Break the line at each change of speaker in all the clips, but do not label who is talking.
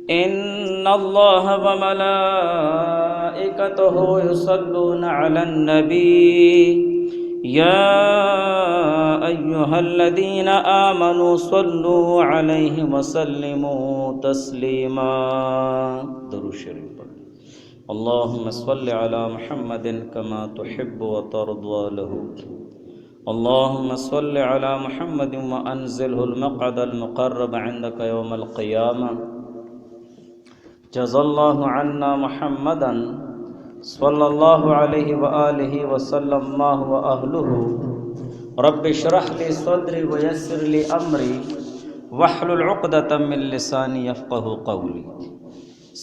إن الله وملائكته يصلون على النبي يا أيها الذين آمنوا صلوا عليه وسلموا تسليما درود شریف پڑھ اللهم صل على محمد كما تحب وترضى له اللهم صل على محمد وأنزله المقعد المقرب عندك يوم القيامة جزا الله عنا محمدا صلى الله عليه وآله وسلم ما هو أهله رب اشرح لي صدري ويسر لي أمري واحلل عقدة من لساني يفقه قولي.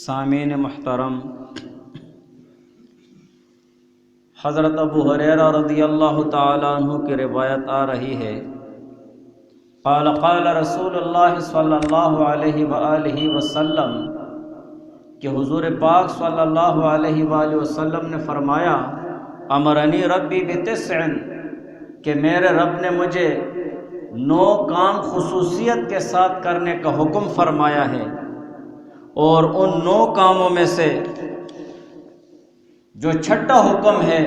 سامعین محترم، حضرت ابو ہریرہ رضی اللہ تعالیٰ عنہ کی روایت آ رہی ہے، قال قال رسول اللہ صلی اللہ علیہ وآلہ وسلم کہ حضور پاک صلی اللہ علیہ وآلہ وسلم نے فرمایا، امرنی ربی بتسع، کہ میرے رب نے مجھے 9 کام خصوصیت کے ساتھ کرنے کا حکم فرمایا ہے، اور ان 9 کاموں میں سے جو چھٹا حکم ہے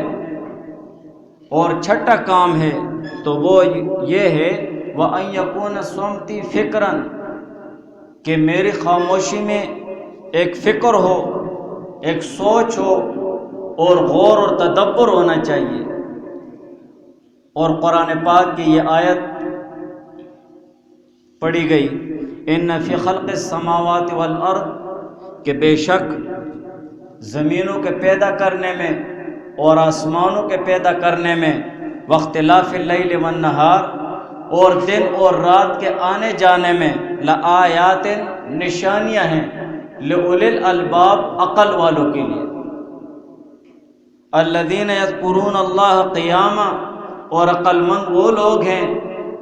اور چھٹا کام ہے تو وہ یہ ہے وَأَن يَكُونَ صَمْتِي فِكْرًا، کہ میری خاموشی میں ایک فکر ہو، ایک سوچ ہو، اور غور اور تدبر ہونا چاہیے. اور قرآن پاک کی یہ آیت پڑھی گئی، ان فی خلق السماوات والارض، کہ بے شک زمینوں کے پیدا کرنے میں اور آسمانوں کے پیدا کرنے میں، واختلاف اللیل والنہار، اور دن اور رات کے آنے جانے میں، لآیات، نشانیاں ہیں، لأولی الالباب، عقل والوں کے لیے. الذین یذکرون اللہ قیاما، اور عقل مند وہ لوگ ہیں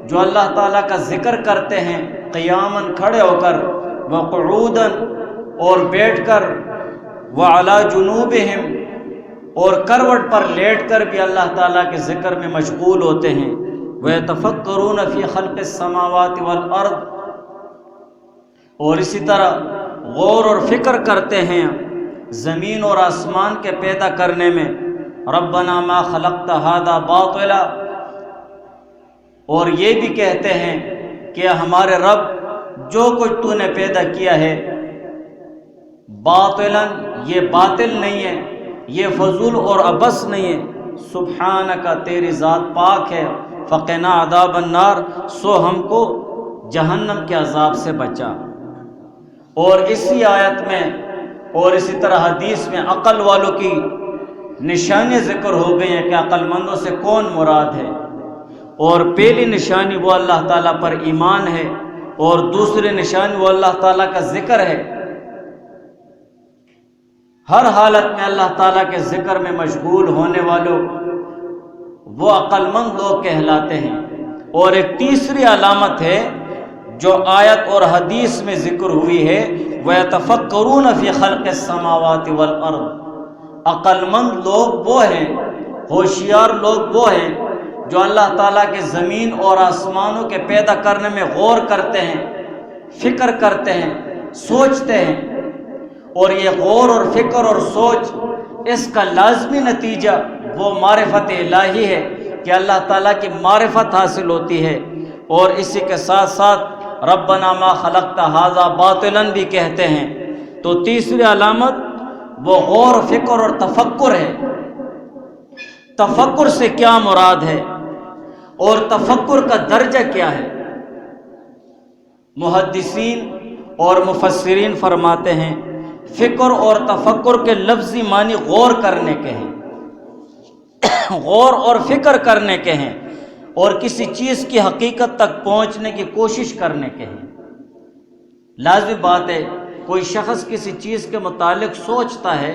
جو اللہ تعالیٰ کا ذکر کرتے ہیں قیاماً، کھڑے ہو کر، وقعوداً، اور بیٹھ کر، وعلی جنوبہم، اور کروٹ پر لیٹ کر بھی اللہ تعالیٰ کے ذکر میں مشغول ہوتے ہیں. وَيَتَفَكَّرُونَ فِي خَلْقِ السَّمَاوَاتِ وَالْأَرْضِ، اور اسی طرح غور اور فکر کرتے ہیں زمین اور آسمان کے پیدا کرنے میں. ربنا ما خلقت هذا باطلا، اور یہ بھی کہتے ہیں کہ ہمارے رب جو کچھ تو نے پیدا کیا ہے باطلا، یہ باطل نہیں ہے، یہ فضول اور عبث نہیں ہے. سبحانک، تیری ذات پاک ہے. فقنا عذاب النار، سو ہم کو جہنم کے عذاب سے بچا. اور اسی آیت میں اور اسی طرح حدیث میں عقل والوں کی نشانی ذکر ہو گئی ہیں کہ عقل مندوں سے کون مراد ہے. اور پہلی نشانی وہ اللہ تعالیٰ پر ایمان ہے، اور دوسری نشانی وہ اللہ تعالیٰ کا ذکر ہے. ہر حالت میں اللہ تعالیٰ کے ذکر میں مشغول ہونے والوں وہ عقل مند لوگ کہلاتے ہیں. اور ایک تیسری علامت ہے جو آیت اور حدیث میں ذکر ہوئی ہے، وَيَتَفَكَّرُونَ فِي خَلْقِ السَّمَاوَاتِ وَالْأَرْضِ. عقل مند لوگ وہ ہیں، ہوشیار لوگ وہ ہیں جو اللہ تعالیٰ کے زمین اور آسمانوں کے پیدا کرنے میں غور کرتے ہیں، فکر کرتے ہیں، سوچتے ہیں. اور یہ غور اور فکر اور سوچ، اس کا لازمی نتیجہ وہ معرفت الہی ہے کہ اللہ تعالیٰ کی معرفت حاصل ہوتی ہے. اور اسی کے ساتھ ساتھ ربنا ما خلقت ھذا باطلا بھی کہتے ہیں. تو تیسری علامت وہ غور فکر اور تفکر ہے. تفکر سے کیا مراد ہے اور تفکر کا درجہ کیا ہے؟ محدثین اور مفسرین فرماتے ہیں فکر اور تفکر کے لفظی معنی غور کرنے کے ہیں، غور اور فکر کرنے کے ہیں، اور کسی چیز کی حقیقت تک پہنچنے کی کوشش کرنے کے ہیں. لازم بات ہے کوئی شخص کسی چیز کے متعلق سوچتا ہے،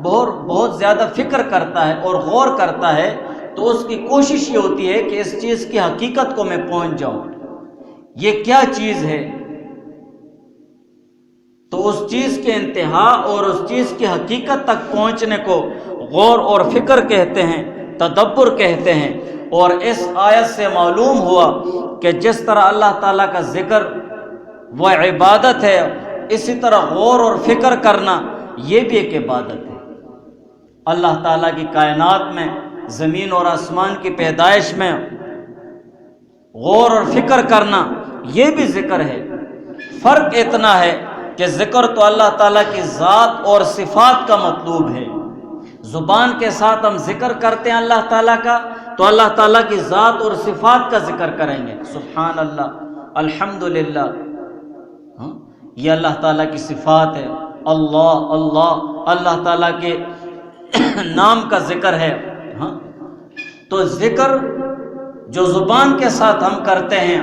بہت زیادہ فکر کرتا ہے اور غور کرتا ہے، تو اس کی کوشش یہ ہوتی ہے کہ اس چیز کی حقیقت کو میں پہنچ جاؤں، یہ کیا چیز ہے. تو اس چیز کے انتہا اور اس چیز کی حقیقت تک پہنچنے کو غور اور فکر کہتے ہیں، تدبر کہتے ہیں. اور اس آیت سے معلوم ہوا کہ جس طرح اللہ تعالیٰ کا ذکر وہ عبادت ہے اسی طرح غور اور فکر کرنا یہ بھی ایک عبادت ہے۔ اللہ تعالیٰ کی کائنات میں، زمین اور آسمان کی پیدائش میں غور اور فکر کرنا یہ بھی ذکر ہے۔ فرق اتنا ہے کہ ذکر تو اللہ تعالیٰ کی ذات اور صفات کا مطلوب ہے۔ زبان کے ساتھ ہم ذکر کرتے ہیں اللہ تعالیٰ کا، تو اللہ تعالیٰ کی ذات اور صفات کا ذکر کریں گے، سبحان اللہ، الحمدللہ، یہ اللہ تعالیٰ کی صفات ہے۔ اللہ اللہ، اللہ تعالیٰ کے نام کا ذکر ہے۔ تو ذکر جو زبان کے ساتھ ہم کرتے ہیں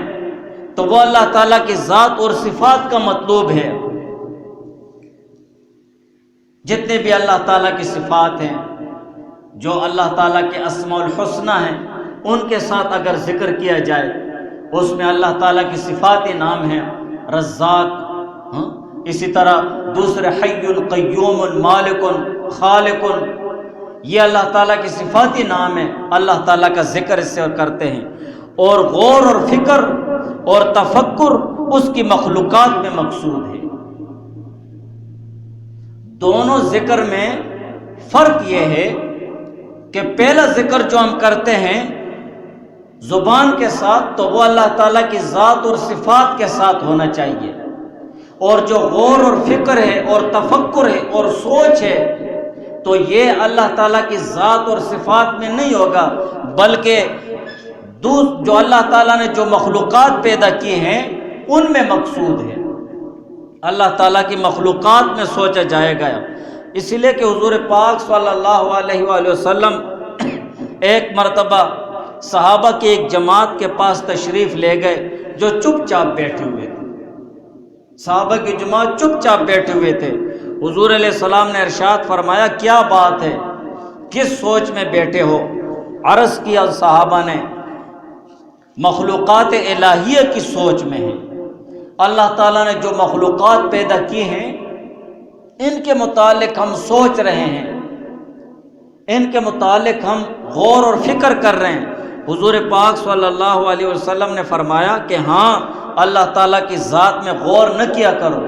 تو وہ اللہ تعالیٰ کی ذات اور صفات کا مطلوب ہے۔ جتنے بھی اللہ تعالیٰ کی صفات ہیں، جو اللہ تعالیٰ کے اسماء الحسنی ہیں، ان کے ساتھ اگر ذکر کیا جائے، اس میں اللہ تعالیٰ کی صفات نام ہیں، رزاق، اسی طرح دوسرے حی قیوم مالک خالق، یہ اللہ تعالیٰ کی صفاتی نام ہے، اللہ تعالیٰ کا ذکر اس سے کرتے ہیں۔ اور غور اور فکر اور تفکر اس کی مخلوقات میں مقصود ہے۔ دونوں ذکر میں فرق یہ ہے کہ پہلا ذکر جو ہم کرتے ہیں زبان کے ساتھ تو وہ اللہ تعالیٰ کی ذات اور صفات کے ساتھ ہونا چاہیے، اور جو غور اور فکر ہے اور تفکر ہے اور سوچ ہے تو یہ اللہ تعالیٰ کی ذات اور صفات میں نہیں ہوگا، بلکہ جو اللہ تعالیٰ نے جو مخلوقات پیدا کی ہیں ان میں مقصود ہے۔ اللہ تعالیٰ کی مخلوقات میں سوچا جائے گا۔ اسی لیے کہ حضور پاک صلی اللہ علیہ وآلہ وسلم ایک مرتبہ صحابہ کی ایک جماعت کے پاس تشریف لے گئے جو چپ چاپ بیٹھے ہوئے تھے۔ صحابہ کی جماعت چپ چاپ بیٹھے ہوئے تھے۔ حضور علیہ السلام نے ارشاد فرمایا، کیا بات ہے، کس سوچ میں بیٹھے ہو؟ عرض کیا صحابہ نے، مخلوقات الہیہ کی سوچ میں ہیں۔ اللہ تعالیٰ نے جو مخلوقات پیدا کی ہیں ان کے متعلق ہم سوچ رہے ہیں، ان کے متعلق ہم غور اور فکر کر رہے ہیں۔ حضور پاک صلی اللہ علیہ وسلم نے فرمایا کہ ہاں، اللہ تعالیٰ کی ذات میں غور نہ کیا کرو،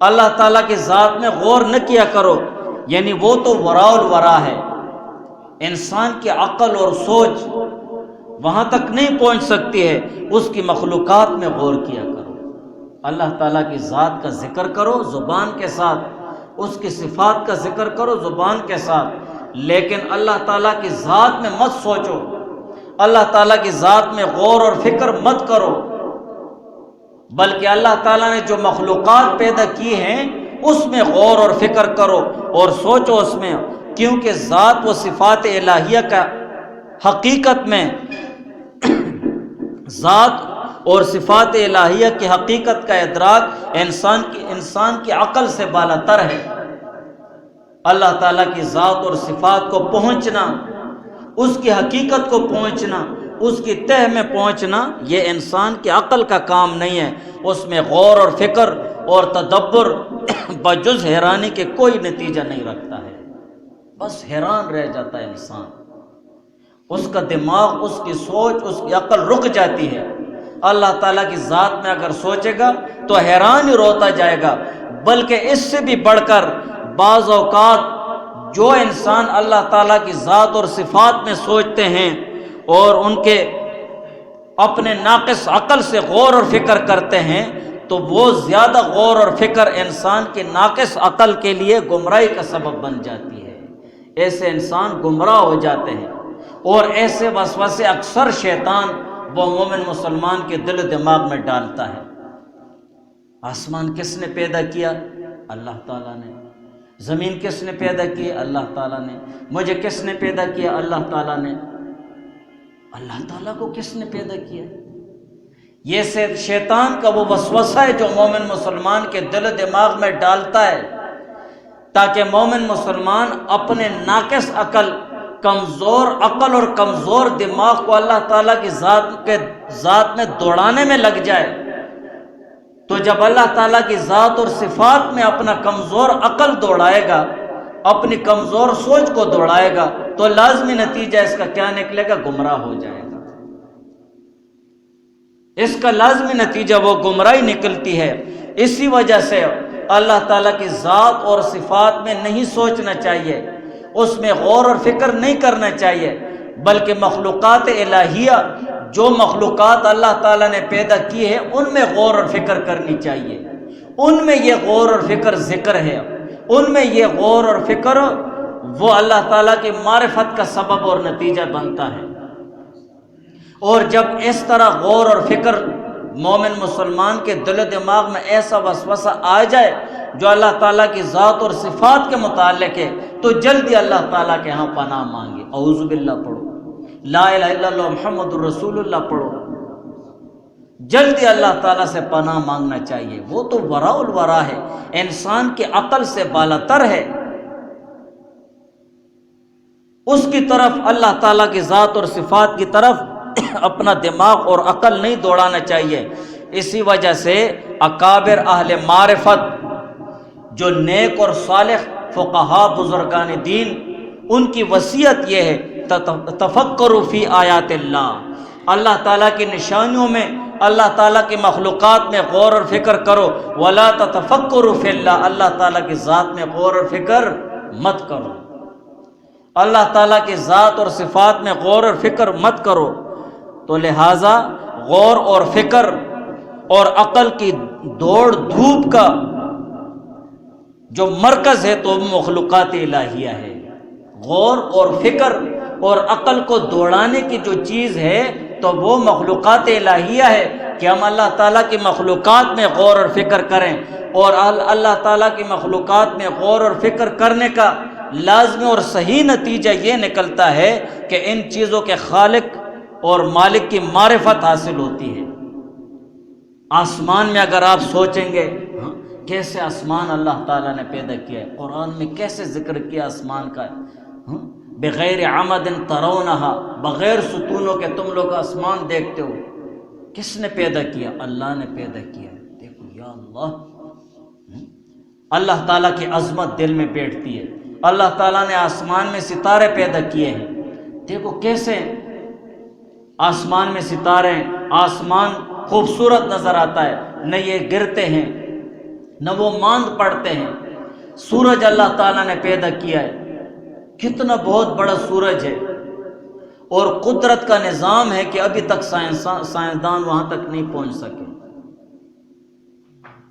اللہ تعالیٰ کی ذات میں غور نہ کیا کرو، یعنی وہ تو وراء الورا ہے، انسان کی عقل اور سوچ وہاں تک نہیں پہنچ سکتی ہے، اس کی مخلوقات میں غور کیا کرو، اللہ تعالیٰ کی ذات کا ذکر کرو زبان کے ساتھ، اس کی صفات کا ذکر کرو زبان کے ساتھ، لیکن اللہ تعالیٰ کی ذات میں مت سوچو، اللہ تعالیٰ کی ذات میں غور اور فکر مت کرو، بلکہ اللہ تعالیٰ نے جو مخلوقات پیدا کی ہیں اس میں غور اور فکر کرو اور سوچو اس میں، کیونکہ ذات و صفات الہیہ کا حقیقت میں ذات اور صفات الہیہ کی حقیقت کا ادراک انسان کی عقل سے بالا تر ہے۔ اللہ تعالیٰ کی ذات اور صفات کو پہنچنا، اس کی حقیقت کو پہنچنا، اس کی تہ میں پہنچنا، یہ انسان کی عقل کا کام نہیں ہے، اس میں غور اور فکر اور تدبر بجز حیرانی کے کوئی نتیجہ نہیں رکھتا ہے، بس حیران رہ جاتا ہے انسان، اس کا دماغ، اس کی سوچ، اس کی عقل رک جاتی ہے۔ اللہ تعالیٰ کی ذات میں اگر سوچے گا تو حیران ہی روتا جائے گا، بلکہ اس سے بھی بڑھ کر بعض اوقات جو انسان اللہ تعالیٰ کی ذات اور صفات میں سوچتے ہیں اور ان کے اپنے ناقص عقل سے غور اور فکر کرتے ہیں تو وہ زیادہ غور اور فکر انسان کی ناقص عقل کے لیے گمراہی کا سبب بن جاتی ہے، ایسے انسان گمراہ ہو جاتے ہیں، اور ایسے وسوسے اکثر شیطان وہ مومن مسلمان کے دل و دماغ میں ڈالتا ہے۔ آسمان کس نے پیدا کیا؟ اللہ تعالیٰ نے۔ زمین کس نے پیدا کی؟ اللہ تعالیٰ نے۔ مجھے کس نے پیدا کیا؟ اللہ تعالیٰ نے۔ اللہ تعالیٰ کو کس نے پیدا کیا؟ یہ شیطان کا وہ وسوسہ ہے جو مومن مسلمان کے دل و دماغ میں ڈالتا ہے، تاکہ مومن مسلمان اپنے ناقص عقل، کمزور عقل اور کمزور دماغ کو اللہ تعالیٰ کی ذات میں دوڑانے میں لگ جائے۔ تو جب اللہ تعالیٰ کی ذات اور صفات میں اپنا کمزور عقل دوڑائے گا، اپنی کمزور سوچ کو دوڑائے گا، تو لازمی نتیجہ اس کا کیا نکلے گا؟ گمراہ ہو جائے گا۔ اس کا لازمی نتیجہ وہ گمراہی نکلتی ہے، اسی وجہ سے اللہ تعالیٰ کی ذات اور صفات میں نہیں سوچنا چاہیے، اس میں غور اور فکر نہیں کرنا چاہیے، بلکہ مخلوقات الہیہ جو مخلوقات اللہ تعالیٰ نے پیدا کی ہے ان میں غور اور فکر کرنی چاہیے، ان میں یہ غور اور فکر ذکر ہے، ان میں یہ غور اور فکر وہ اللہ تعالیٰ کی معرفت کا سبب اور نتیجہ بنتا ہے۔ اور جب اس طرح غور اور فکر مومن مسلمان کے دل و دماغ میں ایسا وسوسہ آ جائے جو اللہ تعالیٰ کی ذات اور صفات کے متعلق ہے تو جلدی اللہ تعالیٰ کے ہاں پناہ مانگے، اعوذ باللہ پڑھو، لا الہ الا اللہ محمد رسول اللہ پڑھو، جلدی اللہ تعالیٰ سے پناہ مانگنا چاہیے۔ وہ تو وراء الورا ہے، انسان کی عقل سے بالاتر ہے، اس کی طرف اللہ تعالیٰ کی ذات اور صفات کی طرف اپنا دماغ اور عقل نہیں دوڑانا چاہیے۔ اسی وجہ سے اکابر اہل معرفت جو نیک اور صالح فقہا بزرگان دین، ان کی وصیت یہ ہے تفکروا فی آیات اللہ، اللہ تعالیٰ کی نشانیوں میں، اللہ تعالیٰ کی مخلوقات میں غور اور فکر کرو، ولا تتفکروا فی اللہ، اللہ تعالیٰ کی ذات میں غور اور فکر مت کرو، اللہ تعالیٰ کی ذات اور صفات میں غور اور فکر مت کرو۔ تو لہٰذا غور اور فکر اور عقل کی دوڑ دھوپ کا جو مرکز ہے تو مخلوقات الہیہ ہے۔ غور اور فکر اور عقل کو دوڑانے کی جو چیز ہے تو وہ مخلوقات الہیہ ہے کہ ہم اللہ تعالیٰ کی مخلوقات میں غور اور فکر کریں، اور اللہ تعالیٰ کی مخلوقات میں غور اور فکر کرنے کا لازمی اور صحیح نتیجہ یہ نکلتا ہے کہ ان چیزوں کے خالق اور مالک کی معرفت حاصل ہوتی ہے۔ آسمان میں اگر آپ سوچیں گے کیسے آسمان اللہ تعالیٰ نے پیدا کیا ہے، قرآن میں کیسے ذکر کیا آسمان کا، بغیر عمد ترونہا، بغیر ستونوں کے تم لوگ آسمان دیکھتے ہو، کس نے پیدا کیا؟ اللہ نے پیدا کیا۔ دیکھو یا اللہ، اللہ تعالیٰ کی عظمت دل میں بیٹھتی ہے۔ اللہ تعالیٰ نے آسمان میں ستارے پیدا کیے ہیں، دیکھو کیسے آسمان میں ستارے ہیں، آسمان خوبصورت نظر آتا ہے، نہ یہ گرتے ہیں نہ وہ ماند پڑتے ہیں۔ سورج اللہ تعالیٰ نے پیدا کیا ہے، کتنا بہت بڑا سورج ہے، اور قدرت کا نظام ہے کہ ابھی تک سائنسدان وہاں تک نہیں پہنچ سکے،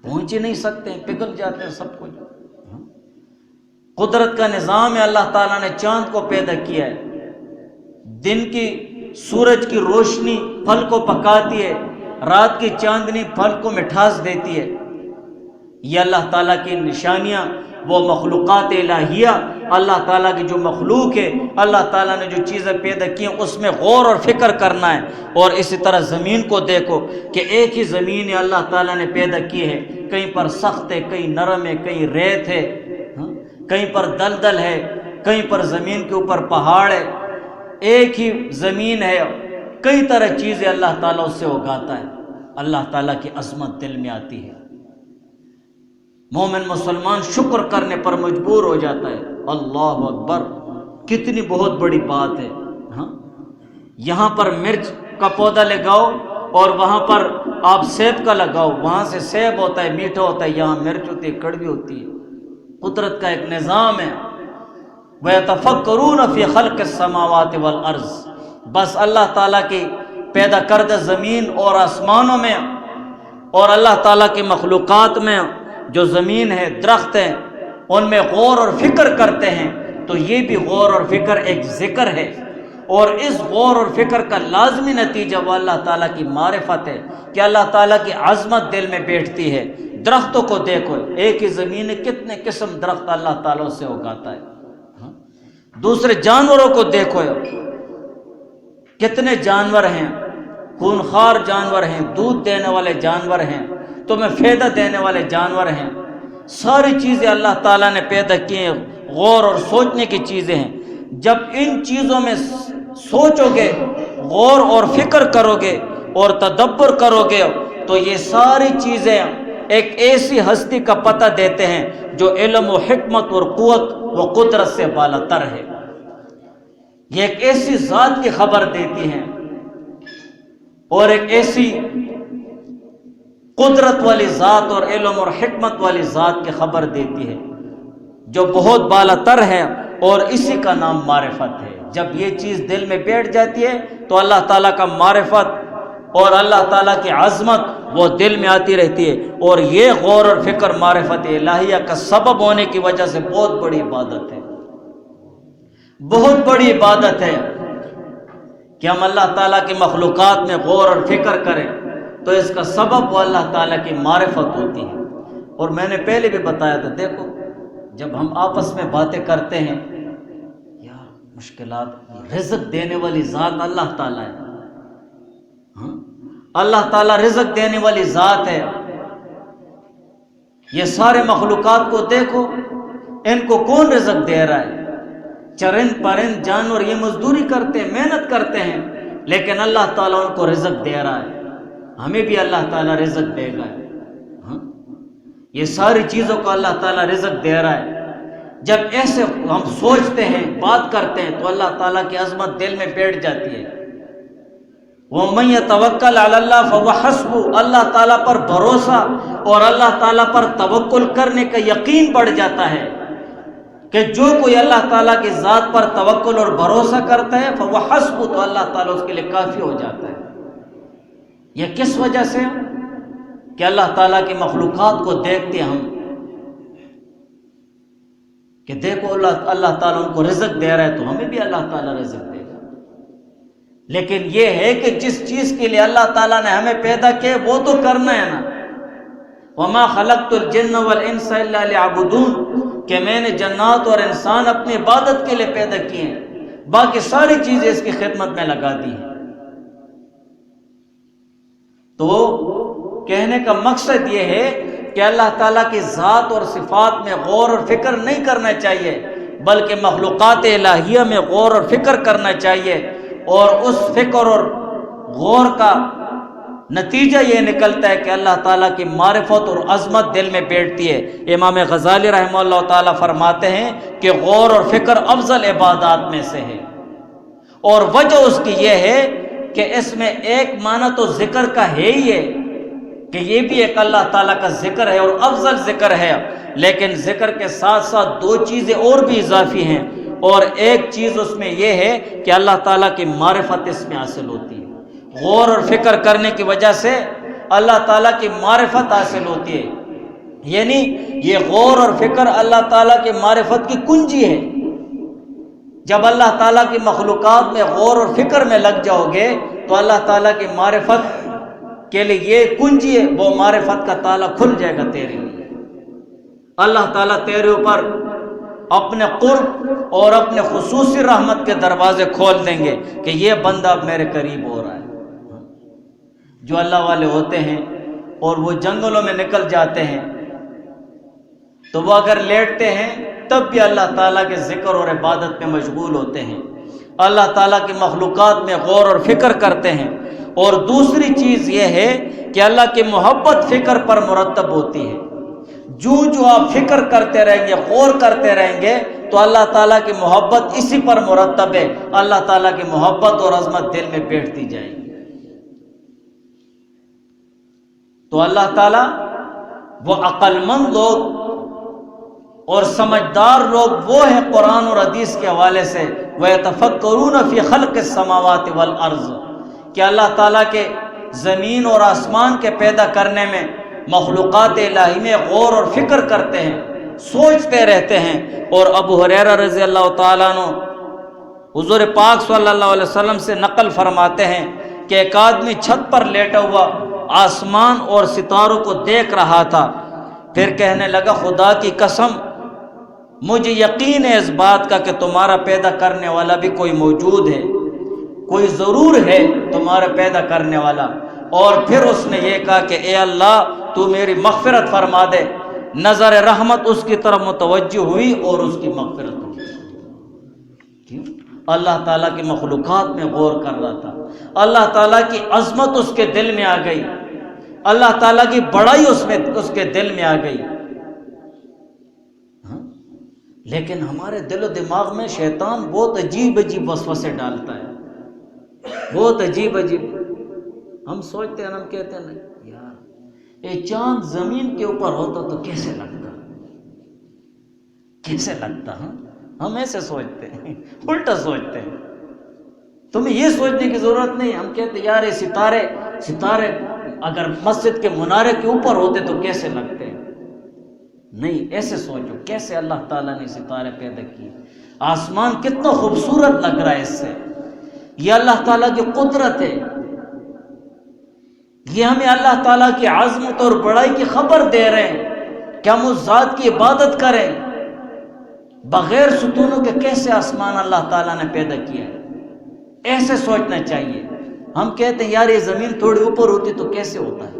پہنچ ہی نہیں سکتے، پگھل جاتے ہیں سب کچھ۔ قدرت کا نظام ہے، اللہ تعالیٰ نے چاند کو پیدا کیا ہے، دن کی سورج کی روشنی پھل کو پکاتی ہے، رات کی چاندنی پھل کو مٹھاس دیتی ہے۔ یہ اللہ تعالیٰ کی نشانیاں، وہ مخلوقات الہیہ، اللہ تعالیٰ کی جو مخلوق ہے، اللہ تعالیٰ نے جو چیزیں پیدا کی ہیں اس میں غور اور فکر کرنا ہے۔ اور اسی طرح زمین کو دیکھو کہ ایک ہی زمین ہے اللہ تعالیٰ نے پیدا کی ہے، کہیں پر سخت ہے، کہیں نرم ہے، کہیں ریت ہے، کہیں پر دلدل ہے، کہیں پر زمین کے اوپر پہاڑ ہے، ایک ہی زمین ہے، کئی طرح چیزیں اللہ تعالیٰ اس سے اگاتا ہے۔ اللہ تعالیٰ کی عظمت دل میں آتی ہے، مومن مسلمان شکر کرنے پر مجبور ہو جاتا ہے۔ اللہ اکبر، کتنی بہت بڑی بات ہے۔ یہاں پر مرچ کا پودا لگاؤ اور وہاں پر آپ سیب کا لگاؤ، وہاں سے سیب ہوتا ہے، میٹھا ہوتا ہے، یہاں مرچ ہوتی ہے، کڑوی ہوتی ہے۔ قدرت کا ایک نظام ہے۔ وَيَتَفَكَّرُونَ فِي خَلْقِ السَّمَاوَاتِ وَالْأَرْضِ، بس اللہ تعالیٰ کی پیدا کردہ زمین اور آسمانوں میں اور اللہ تعالیٰ کی مخلوقات میں جو زمین ہے، درخت ہیں، ان میں غور اور فکر کرتے ہیں تو یہ بھی غور اور فکر ایک ذکر ہے، اور اس غور اور فکر کا لازمی نتیجہ وہ اللہ تعالیٰ کی معرفت ہے کہ اللہ تعالیٰ کی عظمت دل میں بیٹھتی ہے۔ درختوں کو دیکھو، ایک ہی زمین میں کتنے قسم درخت اللہ تعالیٰ سے اگاتا ہے۔ دوسرے جانوروں کو دیکھو، کتنے جانور ہیں، خونخوار جانور ہیں، دودھ دینے والے جانور ہیں، تمہیں فائدہ دینے والے جانور ہیں، ساری چیزیں اللہ تعالیٰ نے پیدا کی ہیں، غور اور سوچنے کی چیزیں ہیں۔ جب ان چیزوں میں سوچو گے، غور اور فکر کرو گے اور تدبر کرو گے تو یہ ساری چیزیں ایک ایسی ہستی کا پتہ دیتے ہیں جو علم و حکمت اور قوت و قدرت سے بالاتر ہے۔ یہ ایک ایسی ذات کی خبر دیتی ہیں اور ایک ایسی قدرت والی ذات اور علم اور حکمت والی ذات کی خبر دیتی ہے جو بہت بالا تر ہے، اور اسی کا نام معرفت ہے۔ جب یہ چیز دل میں بیٹھ جاتی ہے تو اللہ تعالیٰ کا معرفت اور اللہ تعالیٰ کی عظمت وہ دل میں آتی رہتی ہے، اور یہ غور اور فکر معرفت الہیہ کا سبب ہونے کی وجہ سے بہت بڑی عبادت ہے، بہت بڑی عبادت ہے کہ ہم اللہ تعالیٰ کی مخلوقات میں غور اور فکر کریں، تو اس کا سبب وہ اللہ تعالیٰ کی معرفت ہوتی ہے۔ اور میں نے پہلے بھی بتایا تھا، دیکھو جب ہم آپس میں باتیں کرتے ہیں، یار مشکلات، رزق دینے والی ذات اللہ تعالیٰ ہے، ہاں اللہ تعالیٰ رزق دینے والی ذات ہے۔ یہ سارے مخلوقات کو دیکھو، ان کو کون رزق دے رہا ہے؟ چرند پرند جانور یہ مزدوری کرتے ہیں، محنت کرتے ہیں، لیکن اللہ تعالیٰ ان کو رزق دے رہا ہے۔ ہمیں بھی اللہ تعالیٰ رزق دے گا، ہاں یہ ساری چیزوں کو اللہ تعالیٰ رزق دے رہا ہے۔ جب ایسے ہم سوچتے ہیں، بات کرتے ہیں، تو اللہ تعالیٰ کی عظمت دل میں بیٹھ جاتی ہے۔ وَمَن يَتَوَكَّلْ عَلَى اللَّهِ فَهُوَ حَسْبُهُ، اللہ تعالیٰ پر بھروسہ اور اللہ تعالیٰ پر توکل کرنے کا یقین بڑھ جاتا ہے کہ جو کوئی اللہ تعالیٰ کی ذات پر توکل اور بھروسہ کرتا ہے فَهُوَ حَسْبُهُ، تو اللہ تعالیٰ اس کے لیے کافی ہو جاتا ہے۔ یہ کس وجہ سے؟ کہ اللہ تعالیٰ کی مخلوقات کو دیکھتے ہم کہ دیکھو اللہ تعالیٰ ان کو رزق دے رہا ہے، تو ہمیں بھی اللہ تعالیٰ رزق دے گا۔ لیکن یہ ہے کہ جس چیز کے لیے اللہ تعالیٰ نے ہمیں پیدا کیا وہ تو کرنا ہے نا۔ وَمَا خَلَقْتُ الْجِنَّ وَالْإِنسَ إِلَّا لِيَعْبُدُونَ، کہ میں نے جنات اور انسان اپنی عبادت کے لیے پیدا کیے ہیں، باقی ساری چیزیں اس کی خدمت میں لگا دی ہیں۔ تو کہنے کا مقصد یہ ہے کہ اللہ تعالیٰ کی ذات اور صفات میں غور اور فکر نہیں کرنا چاہیے، بلکہ مخلوقات الہیہ میں غور اور فکر کرنا چاہیے، اور اس فکر اور غور کا نتیجہ یہ نکلتا ہے کہ اللہ تعالیٰ کی معرفت اور عظمت دل میں بیٹھتی ہے۔ امام غزالی رحمہ اللہ تعالیٰ فرماتے ہیں کہ غور اور فکر افضل عبادات میں سے ہے، اور وجہ اس کی یہ ہے کہ اس میں ایک معنی تو ذکر کا ہے ہی ہے کہ یہ بھی ایک اللہ تعالیٰ کا ذکر ہے اور افضل ذکر ہے، لیکن ذکر کے ساتھ ساتھ دو چیزیں اور بھی اضافی ہیں، اور ایک چیز اس میں یہ ہے کہ اللہ تعالیٰ کی معرفت اس میں حاصل ہوتی ہے۔ غور اور فکر کرنے کی وجہ سے اللہ تعالیٰ کی معرفت حاصل ہوتی ہے، یعنی یہ غور اور فکر اللہ تعالیٰ کی معرفت کی کنجی ہے۔ جب اللہ تعالیٰ کی مخلوقات میں غور اور فکر میں لگ جاؤ گے تو اللہ تعالیٰ کی معرفت کے لیے یہ کنجی ہے، وہ معرفت کا تالا کھل جائے گا تیرے لیے۔ اللہ تعالیٰ تیرے اوپر اپنے قرب اور اپنے خصوصی رحمت کے دروازے کھول دیں گے کہ یہ بندہ اب میرے قریب ہو رہا ہے۔ جو اللہ والے ہوتے ہیں اور وہ جنگلوں میں نکل جاتے ہیں تو وہ اگر لیٹتے ہیں تب بھی اللہ تعالیٰ کے ذکر اور عبادت میں مشغول ہوتے ہیں، اللہ تعالیٰ کی مخلوقات میں غور اور فکر کرتے ہیں۔ اور دوسری چیز یہ ہے کہ اللہ کی محبت فکر پر مرتب ہوتی ہے۔ جو آپ فکر کرتے رہیں گے، غور کرتے رہیں گے، تو اللہ تعالیٰ کی محبت اسی پر مرتب ہے، اللہ تعالیٰ کی محبت اور عظمت دل میں بیٹھتی جائے گی۔ تو اللہ تعالیٰ وہ عقل مند لوگ اور سمجھدار لوگ وہ ہیں قرآن اور حدیث کے حوالے سے، وَيَتَفَكَّرُونَ فِي خَلْقِ السَّمَاوَاتِ وَالْأَرْضِ، کہ اللہ تعالیٰ کے زمین اور آسمان کے پیدا کرنے میں، مخلوقات الہی میں غور اور فکر کرتے ہیں، سوچتے رہتے ہیں۔ اور ابو ہریرہ رضی اللہ تعالیٰ عنہ حضور پاک صلی اللہ علیہ وسلم سے نقل فرماتے ہیں کہ ایک آدمی چھت پر لیٹا ہوا آسمان اور ستاروں کو دیکھ رہا تھا، پھر کہنے لگا خدا کی قسم مجھے یقین ہے اس بات کا کہ تمہارا پیدا کرنے والا بھی کوئی موجود ہے، کوئی ضرور ہے تمہارا پیدا کرنے والا۔ اور پھر اس نے یہ کہا کہ اے اللہ تو میری مغفرت فرما دے، نظر رحمت اس کی طرف متوجہ ہوئی اور اس کی مغفرت ہوئی۔ اللہ تعالیٰ کی مخلوقات میں غور کر رہا تھا، اللہ تعالیٰ کی عظمت اس کے دل میں آ گئی، اللہ تعالیٰ کی بڑائی اس کے دل میں آ گئی۔ لیکن ہمارے دل و دماغ میں شیطان بہت عجیب عجیب وسوسے ڈالتا ہے، بہت عجیب عجیب۔ ہم سوچتے ہیں، ہم کہتے ہیں نہیں یار یہ چاند زمین کے اوپر ہوتا تو کیسے لگتا، کیسے لگتا؟ ہم ایسے سوچتے ہیں، الٹا سوچتے ہیں۔ تمہیں یہ سوچنے کی ضرورت نہیں۔ ہم کہتے ہیں یار یہ ستارے اگر مسجد کے منارے کے اوپر ہوتے تو کیسے لگتے ہیں؟ نہیں، ایسے سوچو کیسے اللہ تعالیٰ نے ستارے پیدا کیے، آسمان کتنا خوبصورت لگ رہا ہے اس سے۔ یہ اللہ تعالیٰ کی قدرت ہے، یہ ہمیں اللہ تعالیٰ کی عظمت اور بڑائی کی خبر دے رہے ہیں کہ ہم اس ذات کی عبادت کریں۔ بغیر ستونوں کے کیسے آسمان اللہ تعالیٰ نے پیدا کیا ہے، ایسے سوچنا چاہیے۔ ہم کہتے ہیں یار یہ زمین تھوڑی اوپر ہوتی تو کیسے ہوتا ہے،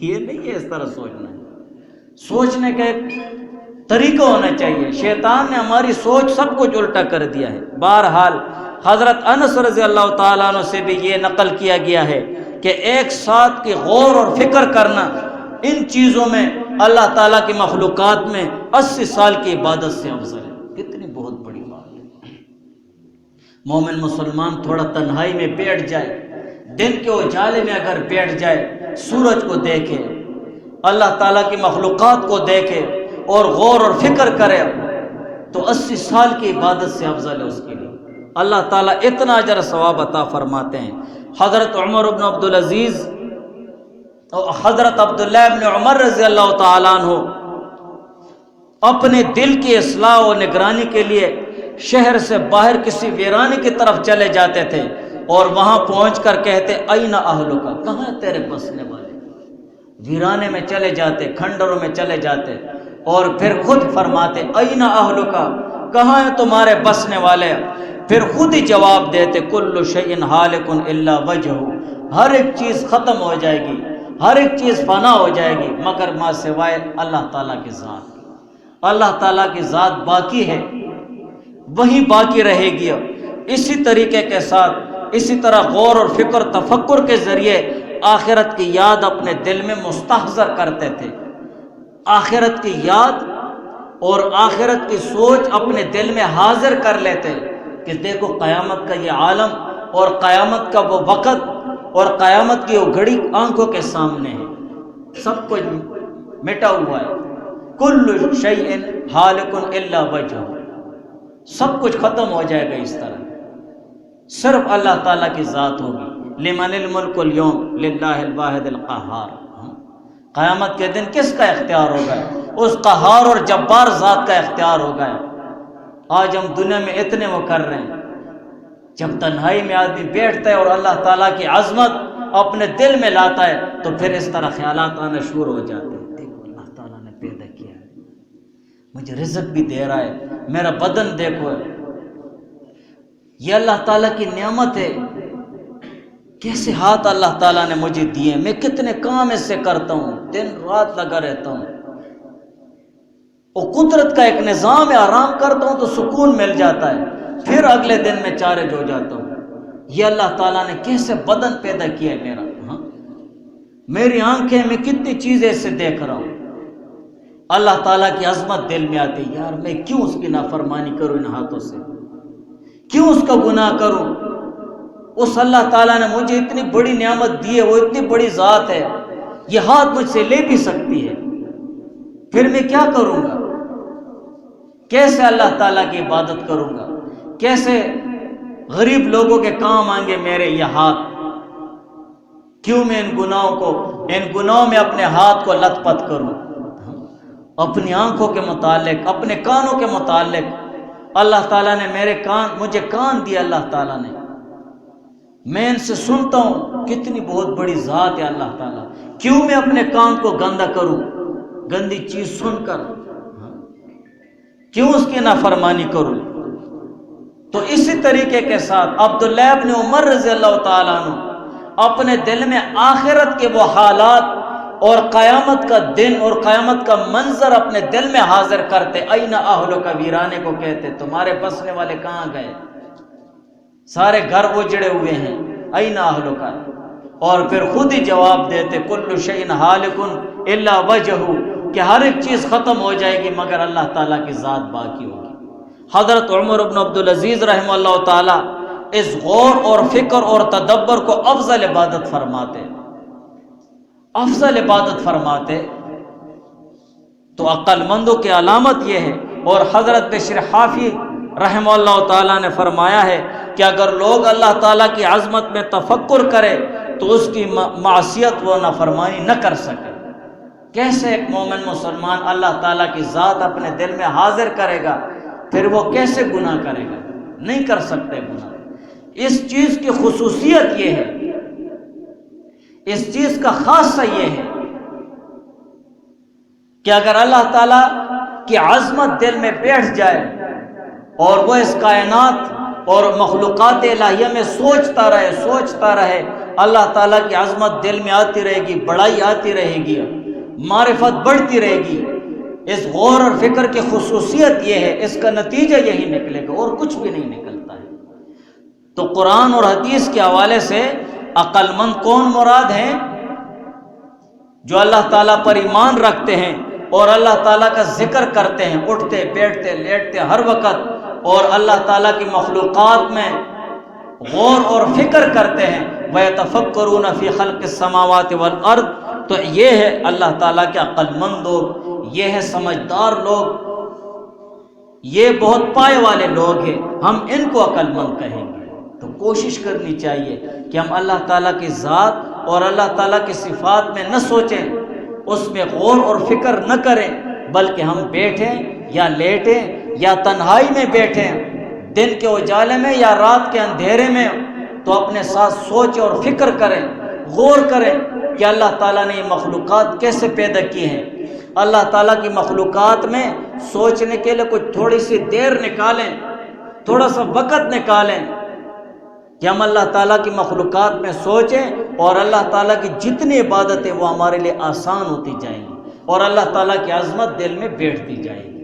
یہ نہیں ہے اس طرح سوچنا ہے۔ سوچنے کا ایک طریقہ ہونا چاہیے۔ شیطان نے ہماری سوچ سب کچھ الٹا کر دیا ہے۔ بہرحال حضرت انس رضی اللہ تعالیٰ عنہ سے بھی یہ نقل کیا گیا ہے کہ ایک ساتھ کی غور اور فکر کرنا ان چیزوں میں اللہ تعالیٰ کی مخلوقات میں 80 سال کی عبادت سے افضل ہے۔ کتنی بہت بڑی بات ہے۔ مومن مسلمان تھوڑا تنہائی میں بیٹھ جائے، دن کے اجالے میں اگر بیٹھ جائے، سورج کو دیکھے، اللہ تعالیٰ کی مخلوقات کو دیکھے اور غور اور فکر کرے تو 80 سال کی عبادت سے افضل ہے اس کے لیے۔ اللہ تعالیٰ اتنا اجر ثواب عطا فرماتے ہیں۔ حضرت عمر بن عبدالعزیز اور حضرت عبداللہ بن عمر رضی اللہ تعالیٰ عنہ اپنے دل کی اصلاح و نگرانی کے لیے شہر سے باہر کسی ویرانے کی طرف چلے جاتے تھے اور وہاں پہنچ کر کہتے این اہلک، کہاں ہے تیرے بسنے والے؟ ویرانے میں چلے جاتے، کھنڈروں میں چلے جاتے اور پھر خود فرماتے این اہلک، کہاں ہیں تمہارے بسنے والے؟ پھر خود ہی جواب دیتے کل شیء ہالک الا وجہہ، ہر ایک چیز ختم ہو جائے گی، ہر ایک چیز فنا ہو جائے گی مگر ما سوائے اللہ تعالیٰ کی ذات۔ اللہ تعالیٰ کی ذات باقی ہے، وہی باقی رہے گی۔ اسی طریقے کے ساتھ اسی طرح غور اور فکر تفکر کے ذریعے آخرت کی یاد اپنے دل میں مستحضر کرتے تھے۔ آخرت کی یاد اور آخرت کی سوچ اپنے دل میں حاضر کر لیتے کہ دیکھو قیامت کا یہ عالم اور قیامت کا وہ وقت اور قیامت کی وہ گھڑی آنکھوں کے سامنے ہے، سب کچھ مٹا ہوا ہے۔ کل شیء ہالک الا وجہہ، سب کچھ ختم ہو جائے گا اس طرح، صرف اللہ تعالیٰ کی ذات ہوگی۔ لمن الملک اليوم للہ الواحد القہار، قیامت کے دن کس کا اختیار ہوگا؟ اس قہار اور جبار ذات کا اختیار ہوگا۔ آج ہم دنیا میں اتنے وہ کر رہے ہیں، جب تنہائی میں آدمی بیٹھتا ہے اور اللہ تعالیٰ کی عظمت اپنے دل میں لاتا ہے تو پھر اس طرح خیالات آنا شروع ہو جاتے ہیں، دیکھو اللہ تعالیٰ نے پیدا کیا ہے، مجھے رزق بھی دے رہا ہے، میرا بدن دیکھو، یہ اللہ تعالیٰ کی نعمت ہے، کیسے ہاتھ اللہ تعالیٰ نے مجھے دیے، میں کتنے کام اس سے کرتا ہوں، دن رات لگا رہتا ہوں، وہ قدرت کا ایک نظام ہے، آرام کرتا ہوں تو سکون مل جاتا ہے، پھر اگلے دن میں چارج ہو جاتا ہوں۔ یہ اللہ تعالیٰ نے کیسے بدن پیدا کیا ہے میرا، میری آنکھیں میں کتنی چیزیں اس سے دیکھ رہا ہوں۔ اللہ تعالیٰ کی عظمت دل میں آتی، یار میں کیوں اس کی نافرمانی کروں ان ہاتھوں سے، کیوں اس کا گناہ کروں؟ اس اللہ تعالیٰ نے مجھے اتنی بڑی نعمت دی ہے، وہ اتنی بڑی ذات ہے، یہ ہاتھ مجھ سے لے بھی سکتی ہے، پھر میں کیا کروں گا؟ کیسے اللہ تعالیٰ کی عبادت کروں گا؟ کیسے غریب لوگوں کے کام آئیں گے میرے یہ ہاتھ؟ کیوں میں ان گناہوں میں اپنے ہاتھ کو لت پت کروں؟ اپنی آنکھوں کے متعلق، اپنے کانوں کے متعلق اللہ تعالیٰ نے مجھے کان دیا، اللہ تعالیٰ نے، میں ان سے سنتا ہوں، کتنی بہت بڑی ذات ہے اللہ تعالیٰ، کیوں میں اپنے کان کو گندا کروں، گندی چیز سن کر کیوں اس کی نافرمانی کروں؟ تو اسی طریقے کے ساتھ عبداللہ ابن عمر رضی اللہ تعالیٰ عنہ اپنے دل میں آخرت کے وہ حالات اور قیامت کا دن اور قیامت کا منظر اپنے دل میں حاضر کرتے، این اہلک، ویرانے کو کہتے تمہارے بسنے والے کہاں گئے، سارے گھر اجڑے ہوئے ہیں، این اہلک، اور پھر خود ہی جواب دیتے کل شیء ہالک الا وجہہ، کہ ہر ایک چیز ختم ہو جائے گی مگر اللہ تعالیٰ کی ذات باقی ہوگی۔ حضرت عمر بن عبدالعزیز رحمہ اللہ تعالیٰ اس غور اور فکر اور تدبر کو افضل عبادت فرماتے، افضل عبادت فرماتے تو عقل مندوں کی علامت یہ ہے۔ اور حضرت بشر حافی رحمہ اللہ تعالیٰ نے فرمایا ہے کہ اگر لوگ اللہ تعالیٰ کی عظمت میں تفکر کرے تو اس کی معصیت و نافرمانی نہ کر سکے۔ کیسے ایک مومن مسلمان اللہ تعالیٰ کی ذات اپنے دل میں حاضر کرے گا، پھر وہ کیسے گناہ کرے گا؟ نہیں کر سکتے گناہ۔ اس چیز کی خصوصیت یہ ہے، اس چیز کا خاصہ یہ ہے کہ اگر اللہ تعالیٰ کی عظمت دل میں بیٹھ جائے اور وہ اس کائنات اور مخلوقات الہیہ میں سوچتا رہے، اللہ تعالیٰ کی عظمت دل میں آتی رہے گی، بڑائی آتی رہے گی، معرفت بڑھتی رہے گی۔ اس غور اور فکر کی خصوصیت یہ ہے، اس کا نتیجہ یہی نکلے گا اور کچھ بھی نہیں نکلتا ہے۔ تو قرآن اور حدیث کے حوالے سے عقل مند کون مراد ہیں؟ جو اللہ تعالیٰ پر ایمان رکھتے ہیں اور اللہ تعالیٰ کا ذکر کرتے ہیں، اٹھتے بیٹھتے لیٹتے ہر وقت، اور اللہ تعالیٰ کی مخلوقات میں غور اور فکر کرتے ہیں۔ وَيَتَفَكَّرُونَ فِي خَلْقِ السَّمَاوَاتِ وَالْأَرْضِ، تو یہ ہے اللہ تعالیٰ کے عقل مند لوگ، یہ ہے سمجھدار لوگ، یہ بہت پائے والے لوگ ہیں، ہم ان کو عقل مند کہیں گے۔ تو کوشش کرنی چاہیے کہ ہم اللہ تعالیٰ کی ذات اور اللہ تعالیٰ کی صفات میں نہ سوچیں، اس میں غور اور فکر نہ کریں، بلکہ ہم بیٹھیں یا لیٹیں یا تنہائی میں بیٹھیں، دن کے اجالے میں یا رات کے اندھیرے میں، تو اپنے ساتھ سوچ اور فکر کریں، غور کریں کہ اللہ تعالیٰ نے یہ مخلوقات کیسے پیدا کی ہیں۔ اللہ تعالیٰ کی مخلوقات میں سوچنے کے لیے کچھ تھوڑی سی دیر نکالیں، تھوڑا سا وقت نکالیں کہ ہم اللہ تعالیٰ کی مخلوقات میں سوچیں، اور اللہ تعالیٰ کی جتنی عبادتیں وہ ہمارے لیے آسان ہوتی جائیں گی اور اللہ تعالیٰ کی عظمت دل میں بیٹھتی جائے گی۔